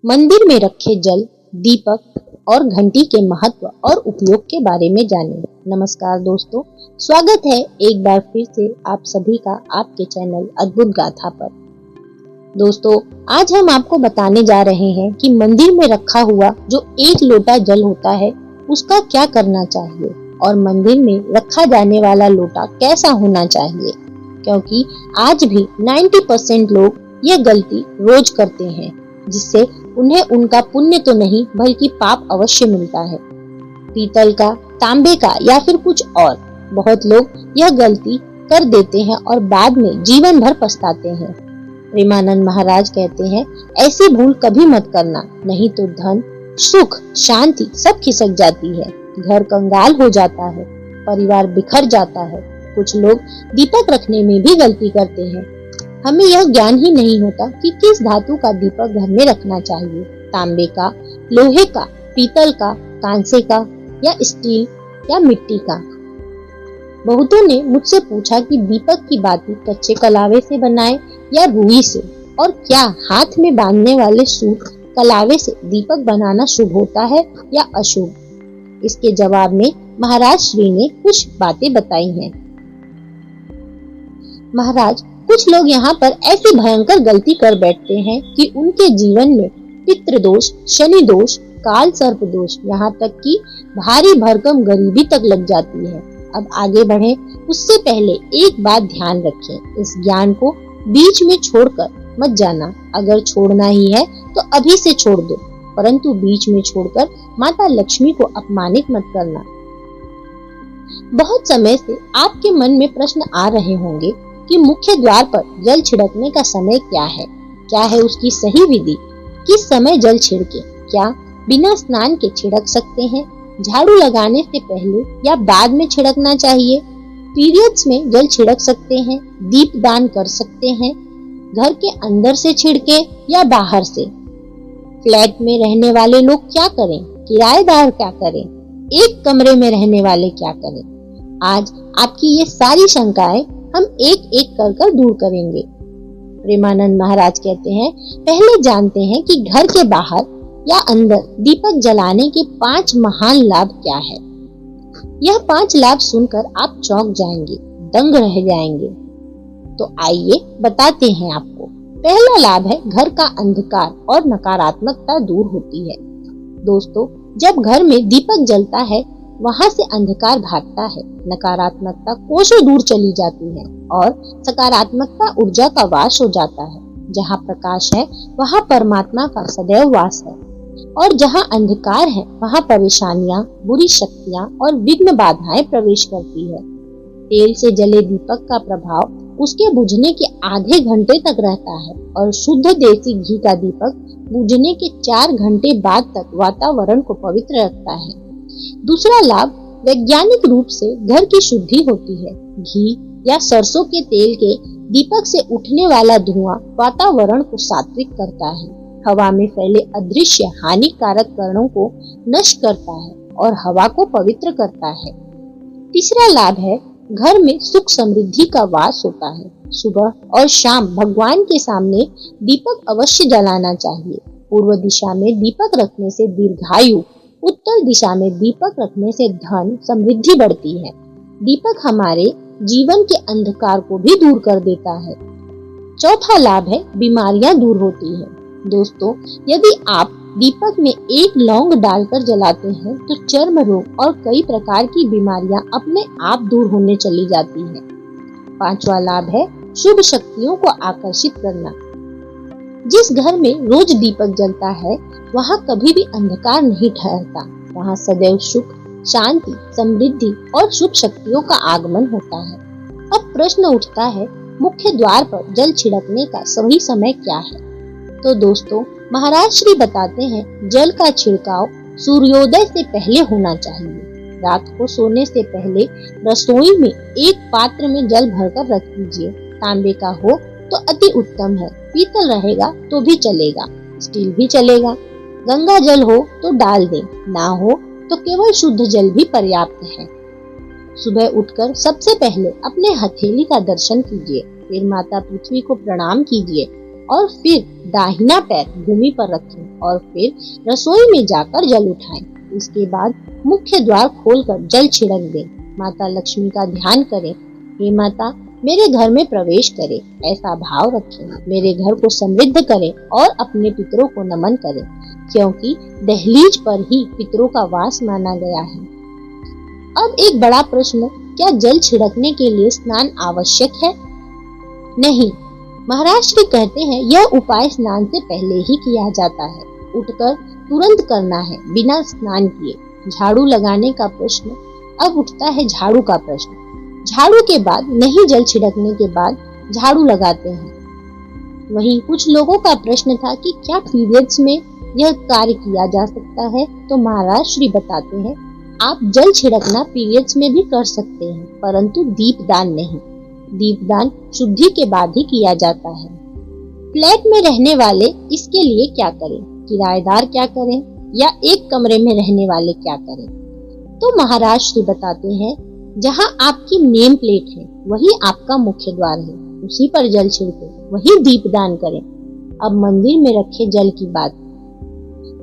मंदिर में रखे जल, दीपक और घंटी के महत्व और उपयोग के बारे में जानें। नमस्कार दोस्तों, स्वागत है एक बार फिर से आप सभी का आपके चैनल अद्भुत गाथा पर। दोस्तों, आज हम आपको बताने जा रहे हैं कि मंदिर में रखा हुआ जो एक लोटा जल होता है उसका क्या करना चाहिए और मंदिर में रखा जाने वाला लोटा कैसा होना चाहिए, क्योंकि आज भी 90% लोग ये गलती रोज करते हैं, जिससे उन्हें उनका पुण्य तो नहीं बल्कि पाप अवश्य मिलता है। पीतल का, तांबे का या फिर कुछ और, बहुत लोग यह गलती कर देते हैं और बाद में जीवन भर पछताते हैं। प्रेमानंद महाराज कहते हैं, ऐसी भूल कभी मत करना, नहीं तो धन, सुख, शांति सब खिसक जाती है, घर कंगाल हो जाता है, परिवार बिखर जाता है। कुछ लोग दीपक रखने में भी गलती करते हैं। हमें यह ज्ञान ही नहीं होता कि किस धातु का दीपक घर में रखना चाहिए, तांबे का, लोहे का, पीतल का, कांसे का या स्टील या मिट्टी का। बहुतों ने मुझसे पूछा कि दीपक की बाती कच्चे कलावे से बनाएं या रुई से, और क्या हाथ में बांधने वाले सूत कलावे से दीपक बनाना शुभ होता है या अशुभ। इसके जवाब में महाराज श्री ने कुछ बातें बताई हैं। महाराज, कुछ लोग यहाँ पर ऐसी भयंकर गलती कर बैठते हैं कि उनके जीवन में पितृदोष, शनि दोष, काल सर्प दोष, यहाँ तक कि भारी भरकम गरीबी तक लग जाती है। अब आगे बढ़ें उससे पहले एक बात ध्यान रखें, इस ज्ञान को बीच में छोड़कर मत जाना। अगर छोड़ना ही है तो अभी से छोड़ दो, परंतु बीच में छोड़कर माता लक्ष्मी को अपमानित मत करना। बहुत समय से आपके मन में प्रश्न आ रहे होंगे कि मुख्य द्वार पर जल छिड़कने का समय क्या है उसकी सही विधि, किस समय जल छिड़के, क्या बिना स्नान के छिड़क सकते हैं, झाड़ू लगाने से पहले या बाद में छिड़कना चाहिए, पीरियड्स में जल छिड़क सकते हैं, दीप दान कर सकते हैं, घर के अंदर से छिड़के या बाहर से, फ्लैट में रहने वाले लोग क्या करें, किराएदार क्या करें, एक कमरे में रहने वाले क्या करें। आज आपकी ये सारी शंकाएं हम एक एक कर दूर करेंगे। प्रेमानंद महाराज कहते हैं, पहले जानते हैं कि घर के बाहर या अंदर दीपक जलाने के 5 महान लाभ क्या है। यह 5 लाभ सुनकर आप चौंक जाएंगे, दंग रह जाएंगे। तो आइए बताते हैं आपको। पहला लाभ है, घर का अंधकार और नकारात्मकता दूर होती है। दोस्तों, जब घर में दीपक जलता है वहां से अंधकार भागता है, नकारात्मकता कोसों दूर चली जाती है और सकारात्मकता ऊर्जा का वास हो जाता है। जहाँ प्रकाश है वहाँ परमात्मा का सदैव वास है, और जहाँ अंधकार है वहाँ परेशानियां, बुरी शक्तियां और विघ्न बाधाएं प्रवेश करती है। तेल से जले दीपक का प्रभाव उसके बुझने के आधे घंटे तक रहता है, और शुद्ध देसी घी का दीपक बुझने के 4 घंटे बाद तक वातावरण को पवित्र रखता है। दूसरा लाभ, वैज्ञानिक रूप से घर की शुद्धि होती है। घी या सरसों के तेल के दीपक से उठने वाला धुआं वातावरण को सात्विक करता है, हवा में फैले अदृश्य हानिकारक कणों को नष्ट करता है और हवा को पवित्र करता है। तीसरा लाभ है, घर में सुख समृद्धि का वास होता है। सुबह और शाम भगवान के सामने दीपक अवश्य जलाना चाहिए। पूर्व दिशा में दीपक रखने से दीर्घायु, उत्तर दिशा में दीपक रखने से धन समृद्धि बढ़ती है। दीपक हमारे जीवन के अंधकार को भी दूर कर देता है। चौथा लाभ है, बीमारियां दूर होती है। दोस्तों, यदि आप दीपक में एक लौंग डालकर जलाते हैं तो चर्म रोग और कई प्रकार की बीमारियां अपने आप दूर होने चली जाती हैं। पांचवा लाभ है, शुभ शक्तियों को आकर्षित करना। जिस घर में रोज दीपक जलता है वहाँ कभी भी अंधकार नहीं ठहरता, वहाँ सदैव सुख, शांति, समृद्धि और शुभ शक्तियों का आगमन होता है। अब प्रश्न उठता है, मुख्य द्वार पर जल छिड़कने का सही समय क्या है। तो दोस्तों, महाराज श्री बताते हैं, जल का छिड़काव सूर्योदय से पहले होना चाहिए। रात को सोने से पहले रसोई में एक पात्र में जल भरकर रख दीजिए। तांबे का हो तो अति उत्तम है, पीतल रहेगा तो भी चलेगा, स्टील भी चलेगा। गंगा जल हो तो डाल दें, ना हो तो केवल शुद्ध जल भी पर्याप्त है। सुबह उठकर सबसे पहले अपने हथेली का दर्शन कीजिए, फिर माता पृथ्वी को प्रणाम कीजिए, और फिर दाहिना पैर भूमि पर रखें और फिर रसोई में जाकर जल उठाएं। इसके बाद मुख्य द्वार खोलकर जल छिड़क दें। माता लक्ष्मी का ध्यान करें। हे माता, मेरे घर में प्रवेश करें, ऐसा भाव रखें। मेरे घर को समृद्ध करें और अपने पितरों को नमन करें, क्योंकि दहलीज पर ही पितरों का वास माना गया है। अब एक बड़ा प्रश्न, क्या जल छिड़कने के लिए स्नान आवश्यक है? नहीं। महाराष्ट्र कहते हैं यह उपाय स्नान से पहले ही किया जाता है। उठकर तुरंत करना है, बिना स्नान किए। झाड़ू लगाने का प्रश्न, अब उठता है झाड़ू का प्रश्न। झाड़ू के बाद नहीं, जल छिड़कने के बाद झाड़ू लगाते हैं। वहीं कुछ लोगों का प्रश्न था कि क्या पीरियड्स में यह कार्य किया जा सकता है? तो महाराज श्री बताते हैं, आप जल छिड़कना पीरियड्स में भी कर सकते हैं, परंतु दीपदान नहीं। दीपदान शुद्धि के बाद ही किया जाता है। फ्लैट में रहने वाले इसके लिए क्या करें? किराएदार क्या करें? या एक कमरे में रहने वाले क्या करें? तो महाराज श्री बताते हैं, जहाँ आपकी नेम प्लेट है वही आपका मुख्य द्वार है, उसी पर जल छिड़के, वही दीपदान करें। अब मंदिर में रखे जल की बात।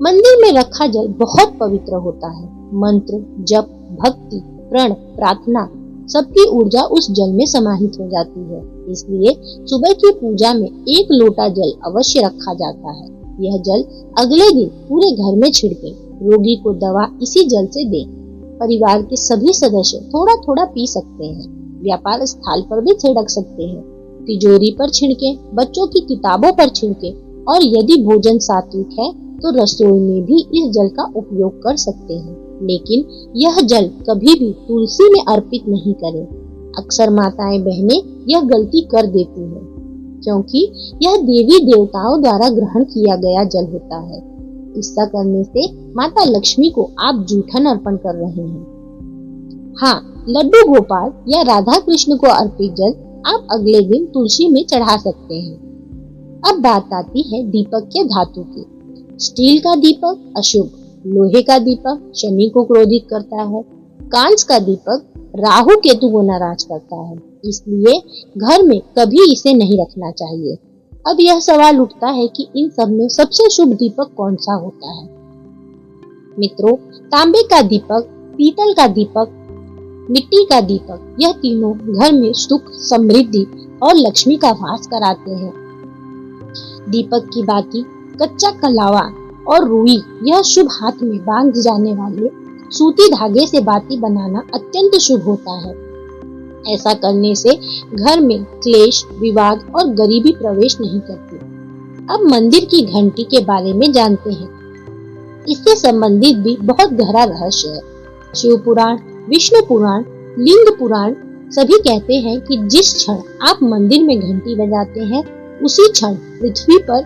मंदिर में रखा जल बहुत पवित्र होता है। मंत्र, जप, भक्ति, प्रण, प्रार्थना, सबकी ऊर्जा उस जल में समाहित हो जाती है। इसलिए सुबह की पूजा में 1 लोटा जल अवश्य रखा जाता है। यह जल अगले दिन पूरे घर में छिड़के। रोगी को दवा इसी जल से दें। परिवार के सभी सदस्य थोड़ा थोड़ा पी सकते हैं। व्यापार स्थल पर भी छिड़क सकते हैं। तिजोरी पर छिड़के, बच्चों की किताबों पर छिड़के, और यदि भोजन सात्विक है तो रसोई में भी इस जल का उपयोग कर सकते हैं। लेकिन यह जल कभी भी तुलसी में अर्पित नहीं करें। अक्सर माताएं बहनें यह गलती कर देती हैं, क्योंकि यह देवी देवताओं द्वारा ग्रहण किया गया जल होता है। ऐसा करने से माता लक्ष्मी को आप जूठन अर्पण कर रहे हैं। हाँ, लड्डू गोपाल या राधा कृष्ण को अर्पित जल आप अगले दिन तुलसी में चढ़ा सकते हैं। अब बात आती है दीपक के धातु की। स्टील का दीपक अशुभ, लोहे का दीपक शनि को क्रोधित करता है, कांच का दीपक राहु केतु को नाराज करता है, इसलिए घर में कभी इसे नहीं रखना चाहिए। अब यह सवाल उठता है कि इन सब में सबसे शुभ दीपक कौन सा होता है? मित्रों, तांबे का दीपक, पीतल का दीपक, मिट्टी का दीपक, यह तीनों घर में सुख, समृद्धि और लक्ष्मी का वास कराते हैं। दीपक की बाती, कच्चा कलावा और रुई, यह शुभ हाथ में बांध जाने वाले सूती धागे से बाती बनाना अत्यंत शुभ होता है। ऐसा करने से घर में क्लेश, विवाद और गरीबी प्रवेश नहीं करती। अब मंदिर की घंटी के बारे में जानते हैं। इससे संबंधित भी बहुत गहरा रहस्य है। शिव पुराण, विष्णु पुराण, लिंग पुराण सभी कहते हैं कि जिस क्षण आप मंदिर में घंटी बजाते हैं, उसी क्षण पृथ्वी पर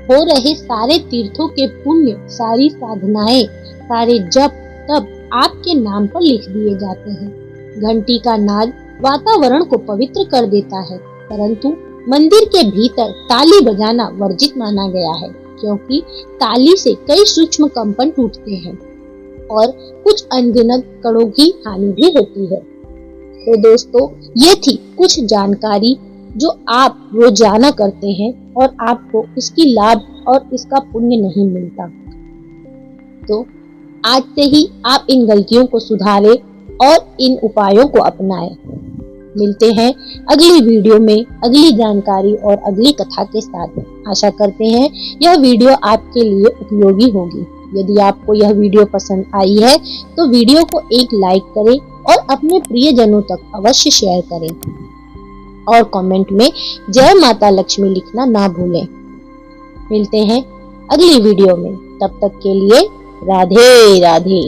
हो रहे सारे तीर्थों के पुण्य, सारी साधनाएं, सारे जप तप आपके नाम पर लिख दिए जाते हैं। घंटी का नाद वातावरण को पवित्र कर देता है, परंतु मंदिर के भीतर ताली बजाना वर्जित माना गया है, क्योंकि ताली से कई सूक्ष्म कंपन टूटते हैं और कुछ अनगिनत कणों की हानि भी होती है। तो दोस्तों, ये थी कुछ जानकारी जो आप रोजाना करते हैं और आपको इसकी लाभ और इसका पुण्य नहीं मिलता। तो आज से ही आप इन गलतियों को सुधारें और इन उपायों को अपनाएं। मिलते हैं अगली वीडियो में अगली जानकारी और अगली कथा के साथ। आशा करते हैं यह वीडियो आपके लिए उपयोगी होगी। यदि आपको यह वीडियो पसंद आई है तो वीडियो को एक लाइक करें और अपने प्रियजनों तक अवश्य शेयर करें और कमेंट में जय माता लक्ष्मी लिखना ना भूलें। मिलते हैं अगली वीडियो में, तब तक के लिए राधे राधे।